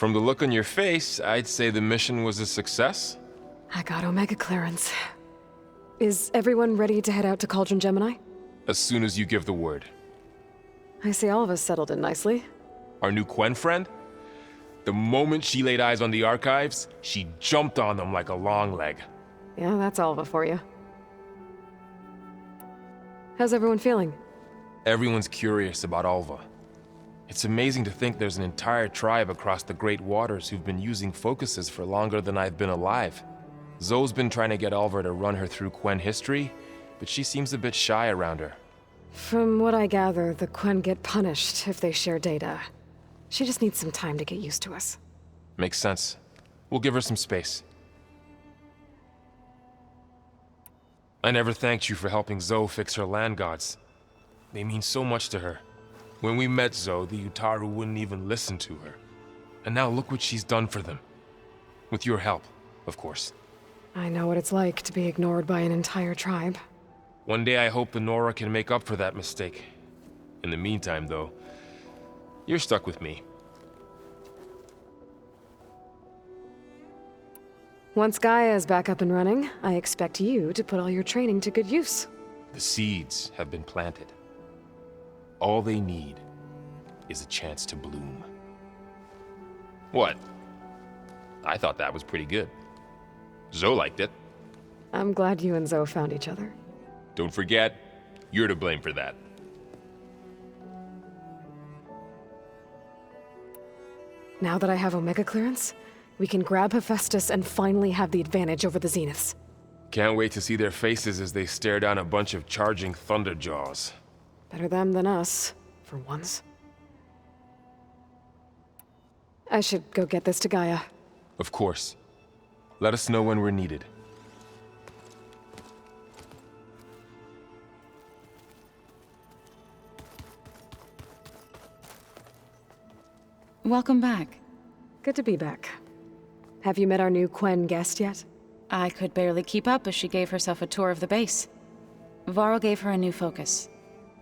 From the look on your face, I'd say the mission was a success. I got Omega clearance. Is everyone ready to head out to Cauldron Gemini? As soon as you give the word. I see all of us settled in nicely. Our new Quen friend? The moment she laid eyes on the archives, she jumped on them like a long leg. Yeah, that's Alva for you. How's everyone feeling? Everyone's curious about Alva. It's amazing to think there's an entire tribe across the Great Waters who've been using focuses for longer than I've been alive. Zoe's been trying to get Alva to run her through Quen history, but she seems a bit shy around her. From what I gather, the Quen get punished if they share data. She just needs some time to get used to us. Makes sense. We'll give her some space. I never thanked you for helping Zoe fix her land gods. They mean so much to her. When we met Zoe, the Utaru wouldn't even listen to her. And now look what she's done for them. With your help, of course. I know what it's like to be ignored by an entire tribe. One day I hope the Nora can make up for that mistake. In the meantime, though, you're stuck with me. Once Gaia is back up and running, I expect you to put all your training to good use. The seeds have been planted. All they need is a chance to bloom. What? I thought that was pretty good. Zoe liked it. I'm glad you and Zoe found each other. Don't forget, you're to blame for that. Now that I have Omega clearance, we can grab Hephaestus and finally have the advantage over the Zeniths. Can't wait to see their faces as they stare down a bunch of charging Thunderjaws. Better them than us, for once. I should go get this to Gaia. Of course. Let us know when we're needed. Welcome back. Good to be back. Have you met our new Quen guest yet? I could barely keep up as she gave herself a tour of the base. Varl gave her a new focus.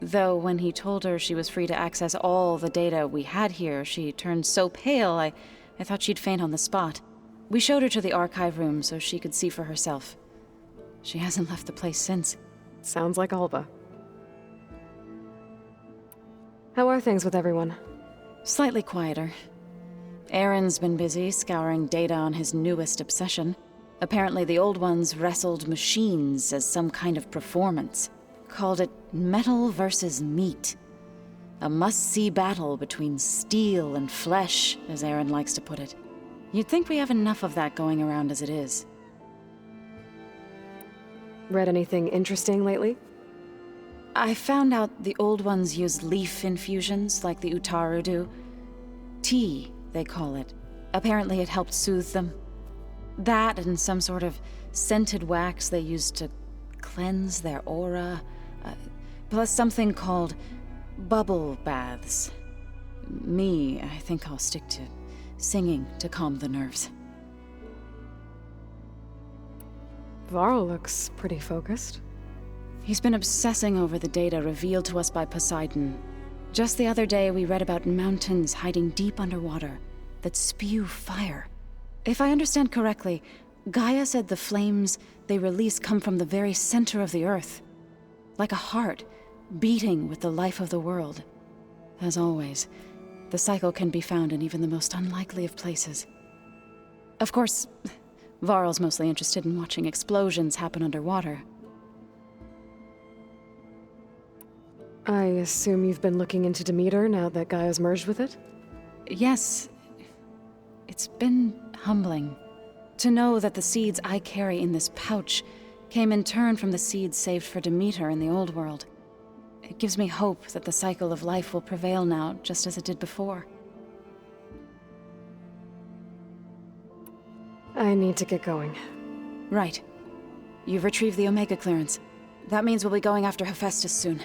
Though when he told her she was free to access all the data we had here, she turned so pale I thought she'd faint on the spot. We showed her to the archive room so she could see for herself. She hasn't left the place since. Sounds like Alva. How are things with everyone? Slightly quieter. Aaron's been busy scouring data on his newest obsession. Apparently the old ones wrestled machines as some kind of performance. Called it metal versus meat. A must-see battle between steel and flesh, as Aaron likes to put it. You'd think we have enough of that going around as it is. Read anything interesting lately? I found out the old ones use leaf infusions like the Utaru do. Tea, they call it. Apparently it helped soothe them. That and some sort of scented wax they used to cleanse their aura. Plus something called bubble baths. I think I'll stick to singing to calm the nerves. Varl looks pretty focused. He's been obsessing over the data revealed to us by Poseidon. Just the other day, we read about mountains hiding deep underwater that spew fire. If I understand correctly, Gaia said the flames they release come from the very center of the earth. Like a heart, beating with the life of the world. As always, the cycle can be found in even the most unlikely of places. Of course, Varl's mostly interested in watching explosions happen underwater. I assume you've been looking into Demeter now that Gaia's merged with it? Yes. It's been humbling. To know that the seeds I carry in this pouch came in turn from the seeds saved for Demeter in the old world. It gives me hope that the cycle of life will prevail now, just as it did before. I need to get going. Right. You've retrieved the Omega clearance. That means we'll be going after Hephaestus soon.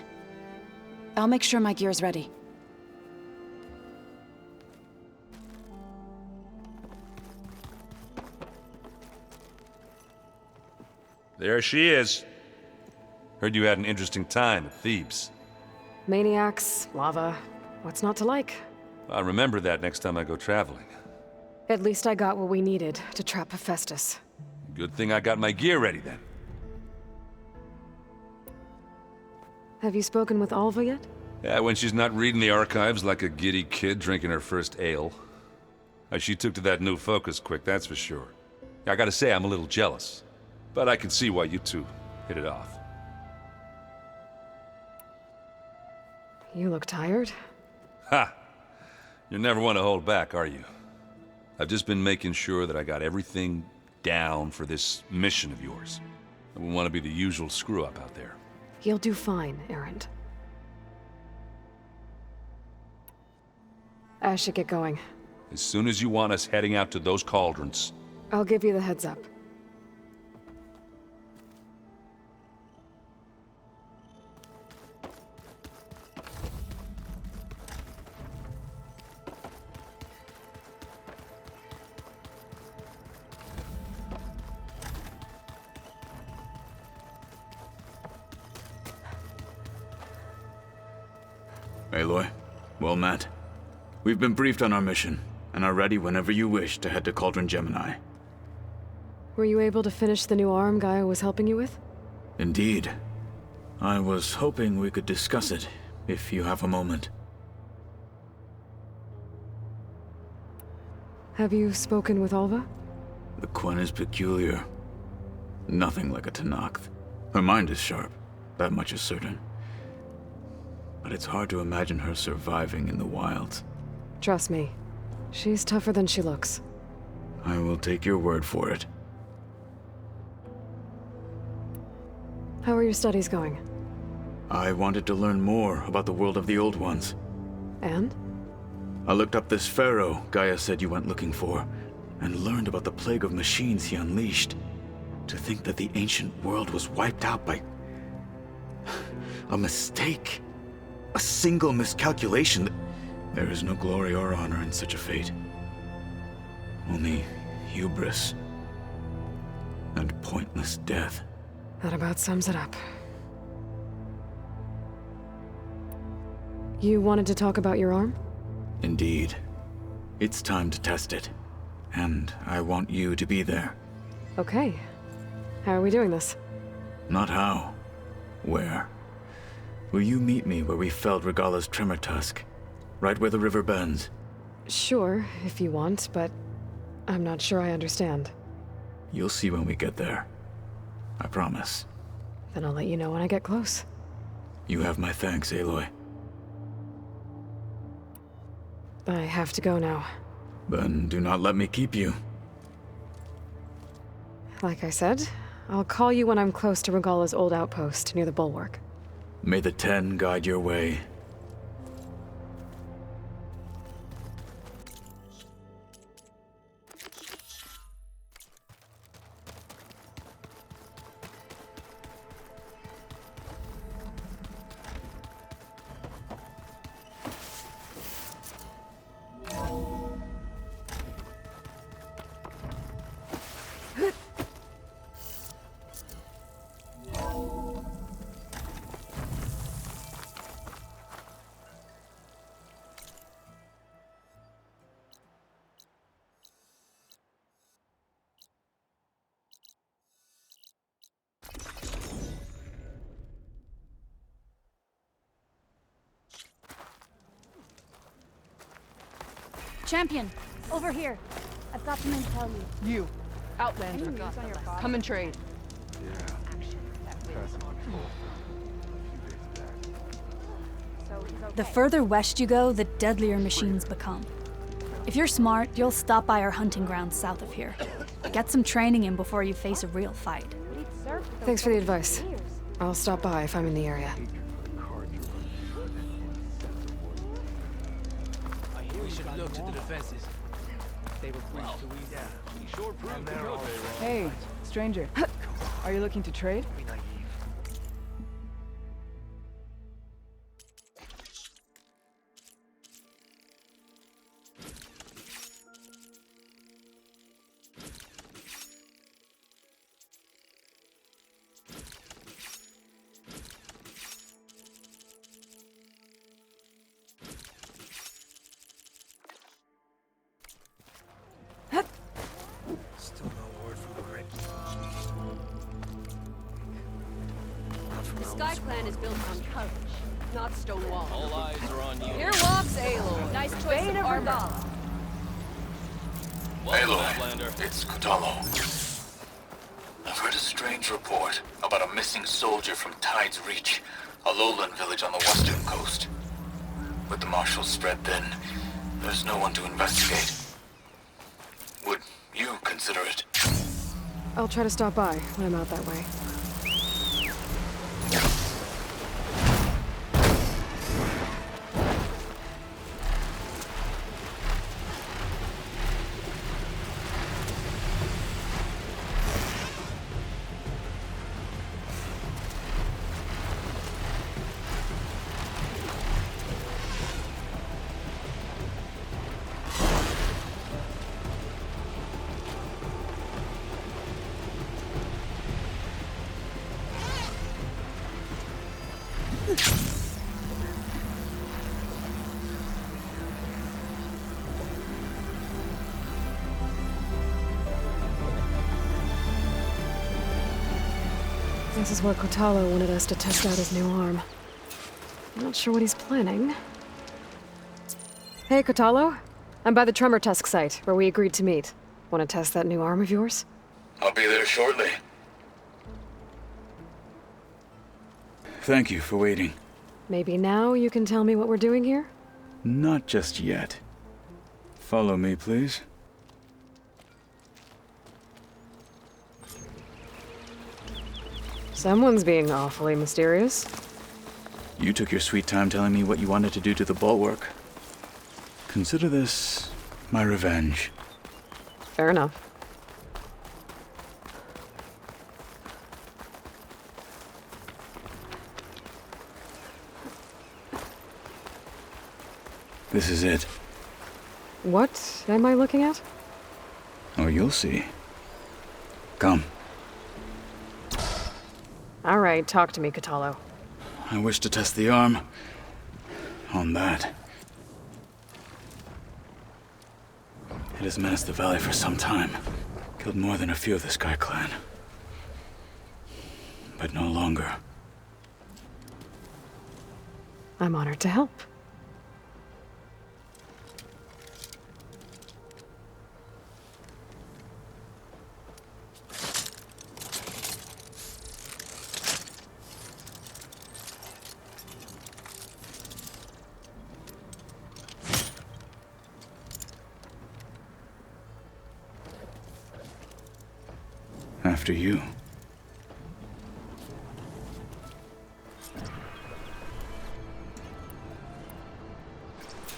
I'll make sure my gear's ready. There she is. Heard you had an interesting time at Thebes. Maniacs, lava, what's not to like? I'll remember that next time I go traveling. At least I got what we needed to trap Hephaestus. Good thing I got my gear ready then. Have you spoken with Alva yet? Yeah, when she's not reading the archives like a giddy kid drinking her first ale. She took to that new focus quick, that's for sure. I gotta say, I'm a little jealous. But I can see why you two hit it off. You look tired. Ha! You're never one to hold back, are you? I've just been making sure that I got everything down for this mission of yours. I wouldn't want to be the usual screw-up out there. You'll do fine, Erend. I should get going. As soon as you want us heading out to those cauldrons. I'll give you the heads up. Aloy, well met. We've been briefed on our mission, and are ready whenever you wish to head to Cauldron Gemini. Were you able to finish the new arm Gaia was helping you with? Indeed. I was hoping we could discuss it, if you have a moment. Have you spoken with Alva? The Quen is peculiar. Nothing like a Tenakth. Her mind is sharp, that much is certain. But it's hard to imagine her surviving in the wilds. Trust me, she's tougher than she looks. I will take your word for it. How are your studies going? I wanted to learn more about the world of the Old Ones. And? I looked up this pharaoh Gaia said you went looking for, and learned about the plague of machines he unleashed. To think that the ancient world was wiped out by a mistake. A single miscalculation. There is no glory or honor in such a fate. Only hubris and pointless death. That about sums it up. You wanted to talk about your arm? Indeed. It's time to test it. And I want you to be there. Okay. How are we doing this? Not how. Where? Will you meet me where we felled Regalla's tremor tusk? Right where the river bends? Sure, if you want, but I'm not sure I understand. You'll see when we get there. I promise. Then I'll let you know when I get close. You have my thanks, Aloy. I have to go now. Then do not let me keep you. Like I said, I'll call you when I'm close to Regalla's old outpost near the bulwark. May the Ten guide your way. Champion, over here. I've got some intel you. You, Outlander, come and trade. The further west you go, the deadlier machines become. If you're smart, you'll stop by our hunting grounds south of here. Get some training in before you face a real fight. Thanks for the advice. I'll stop by if I'm in the area. Look to the defenses. They were quick to weed out. We sure proved the build. Hey, stranger. Are you looking to trade? Be naive. The Sky Clan is built on courage, not stone walls. All eyes are on you. Here walks Aloy. Nice choice of armor. Welcome, Aloy, Outlander. it's Kotallo. I've heard a strange report about a missing soldier from Tide's Reach, a lowland village on the western coast. With the marshals spread thin, there's no one to investigate. Would you consider it? I'll try to stop by when I'm out that way. This is where Kotallo wanted us to test out his new arm. I'm not sure what he's planning. Hey, Kotallo. I'm by the Tremor Tusk site, where we agreed to meet. Want to test that new arm of yours? I'll be there shortly. Thank you for waiting. Maybe now you can tell me what we're doing here? Not just yet. Follow me, please. Someone's being awfully mysterious. You took your sweet time telling me what you wanted to do to the bulwark. Consider this my revenge. Fair enough. This is it. What am I looking at? Oh, you'll see. Come. All right, talk to me, Kotallo. I wish to test the arm on that. It has menaced the valley for some time. Killed more than a few of the Sky Clan. But no longer. I'm honored to help. After you.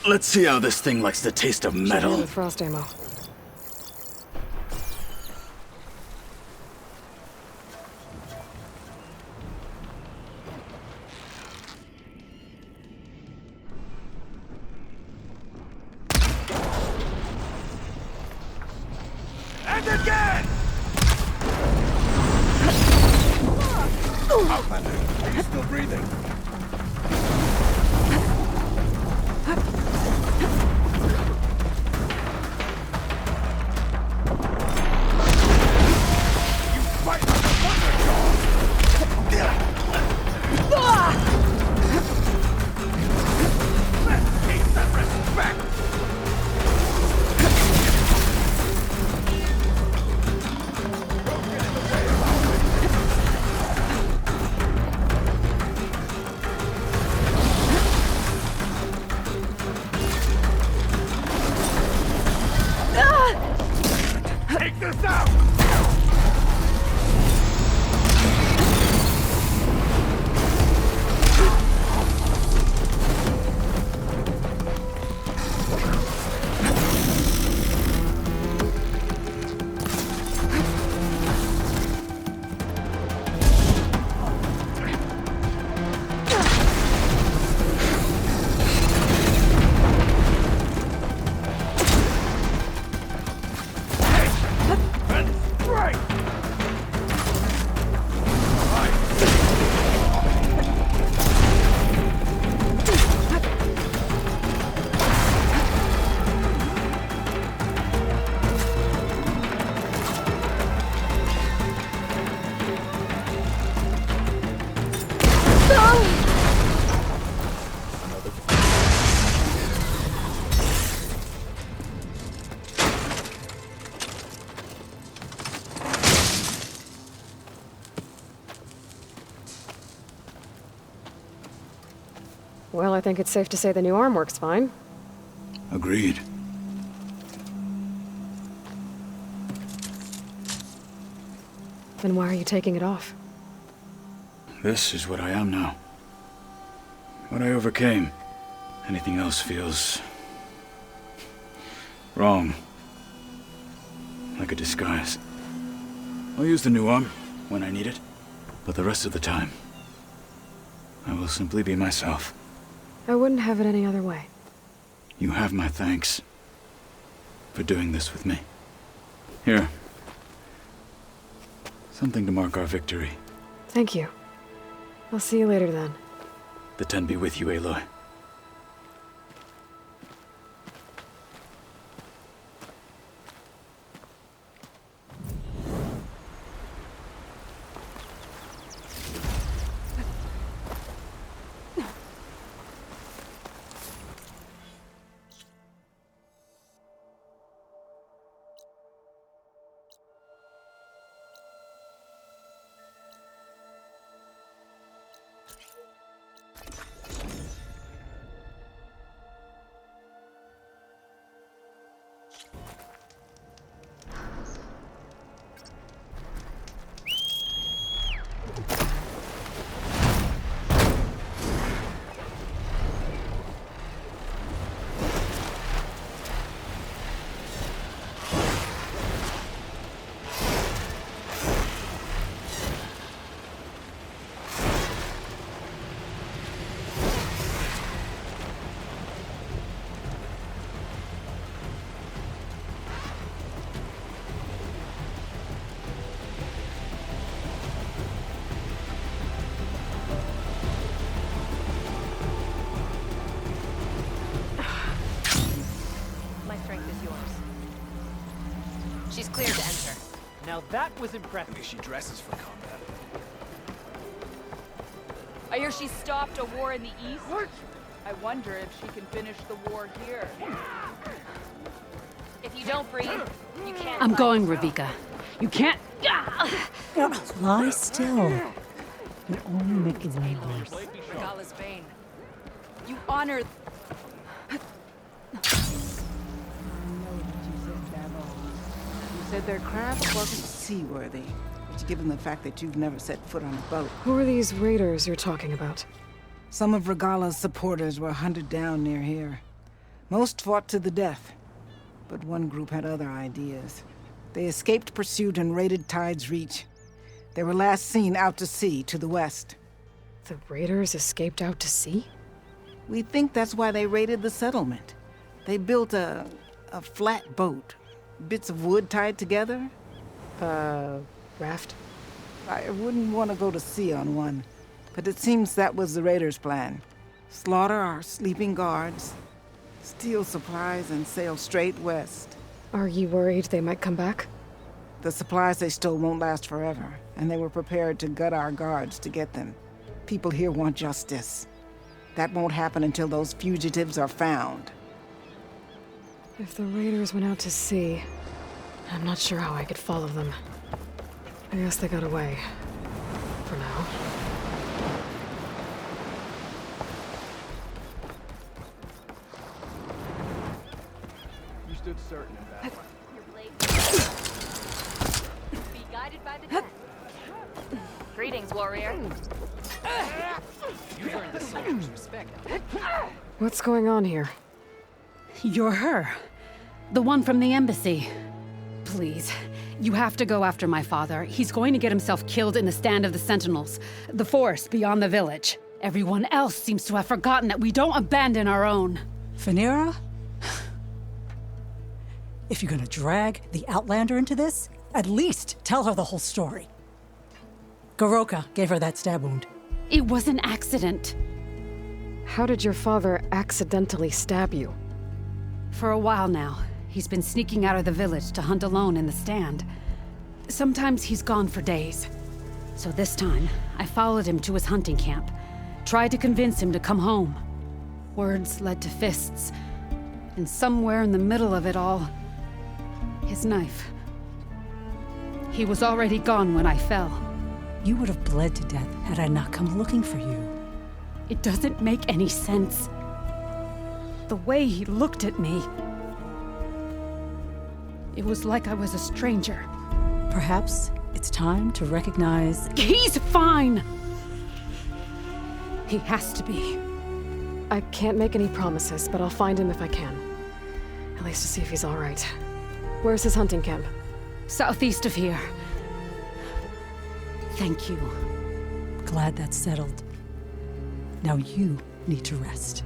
Let's see how this thing likes the taste of Should be metal. with frost ammo. And again! Outlander, are you still breathing? You fight like a thunder Let's take that respect! Well, I think it's safe to say the new arm works fine. Agreed. Then why are you taking it off? This is what I am now. What I overcame. Anything else feels... wrong. Like a disguise. I'll use the new arm when I need it, but the rest of the time, I will simply be myself. I wouldn't have it any other way. You have my thanks for doing this with me. Here. Something to mark our victory. Thank you. I'll see you later then. The Ten be with you, Aloy. She's cleared to enter. Now that was impressive. She dresses for combat. I hear she stopped a war in the east. I wonder if she can finish the war here. If you don't breathe, you can't. I'm fight. going, Ravika. You can't. Lie still. You're only making me worse. Regala's bane. You honor. You said their craft wasn't seaworthy, which, given the fact that you've never set foot on a boat. Who are these raiders you're talking about? Some of Regala's supporters were hunted down near here. Most fought to the death, but one group had other ideas. They escaped pursuit and raided Tide's Reach. They were last seen out to sea to the west. The raiders escaped out to sea? We think that's why they raided the settlement. They built a flat boat. Bits of wood tied together. Raft? I wouldn't want to go to sea on one, but it seems that was the raiders' plan. Slaughter our sleeping guards, steal supplies, and sail straight west. Are you worried they might come back? The supplies they stole won't last forever, and they were prepared to gut our guards to get them. People here want justice. That won't happen until those fugitives are found. If the raiders went out to sea, I'm not sure how I could follow them. I guess they got away. For now. You stood certain in battle. Your blade. Be guided by the death. Greetings, warrior. You've earned the soldier's respect. What's going on here? You're her. The one from the embassy. Please, you have to go after my father. He's going to get himself killed in the stand of the Sentinels, the forest beyond the village. Everyone else seems to have forgotten that we don't abandon our own. Phaneira? If you're gonna drag the Outlander into this, at least tell her the whole story. Goroka gave her that stab wound. It was an accident. How did your father accidentally stab you? For a while now, he's been sneaking out of the village to hunt alone in the stand. Sometimes he's gone for days. So this time, I followed him to his hunting camp, tried to convince him to come home. Words led to fists, and somewhere in the middle of it all, his knife. He was already gone when I fell. You would have bled to death had I not come looking for you. It doesn't make any sense. The way he looked at me. It was like I was a stranger. Perhaps it's time to recognize... He's fine! He has to be. I can't make any promises, but I'll find him if I can. At least to see if he's all right. Where's his hunting camp? Southeast of here. Thank you. Glad that's settled. Now you need to rest.